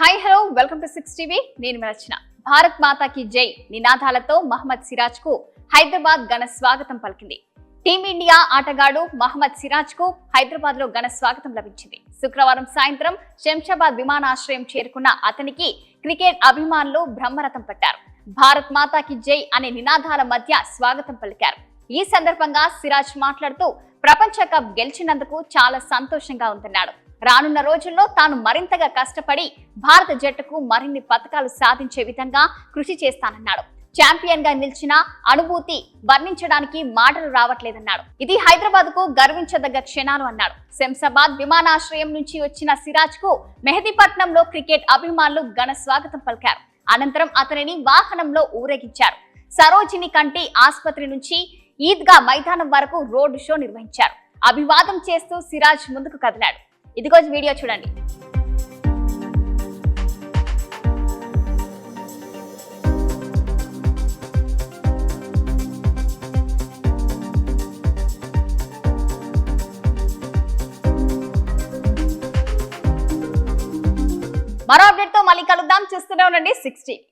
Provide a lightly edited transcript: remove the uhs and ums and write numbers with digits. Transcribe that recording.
Hi hello welcome to 6 TV నేను రచన. భారత్ మాతాకి జై నినాదాలతో మహమ్మద్ సిరాజ్ కు హైదరాబాద్ ఘన స్వాగతం పలికింది. టీమిండియా ఆటగాడు మహమ్మద్ సిరాజ్ కు హైదరాబాద్ లో ఘన స్వాగతం లభించింది. శుక్రవారం సాయంత్రం శంషాబాద్ విమానాశ్రయం చేరుకున్న అతనికి క్రికెట్ అభిమానులు బ్రహ్మరథం పట్టారు. భారత్ మాతాకి జై అనే నినాదాల మధ్య స్వాగతం పలికారు. ఈ సందర్భంగా సిరాజ్ మాట్లాడుతూ ప్రపంచ కప్ గెలిచినందుకు చాలా సంతోషంగా ఉందన్నాడు. రానున్న రోజుల్లో తాను మరింతగా కష్టపడి భారత జట్టుకు మరిన్ని పతకాలు సాధించే విధంగా కృషి చేస్తానన్నాడు. ఛాంపియన్ గా నిలిచిన అనుభూతి వర్ణించడానికి మాటలు రావట్లేదన్నాడు. ఇది హైదరాబాద్ కు గర్వించదగ్గ క్షణాలు అన్నాడు. శంషాబాద్ విమానాశ్రయం నుంచి వచ్చిన సిరాజ్ కు మెహదీపట్నంలో క్రికెట్ అభిమానులు ఘన స్వాగతం పలికారు. అనంతరం అతనిని వాహనంలో ఊరేగించారు. సరోజిని కంటి ఆసుపత్రి నుంచి ఈద్గా మైదానం వరకు రోడ్ షో నిర్వహించారు. అభివాదం చేస్తూ సిరాజ్ ముందుకు కదిలాడు. ఇదిగో వీడియో చూడండి. మరో అప్డేట్ తో మళ్ళీ కలుద్దాం. చూస్తూనే ఉండండి 6 టీవీ.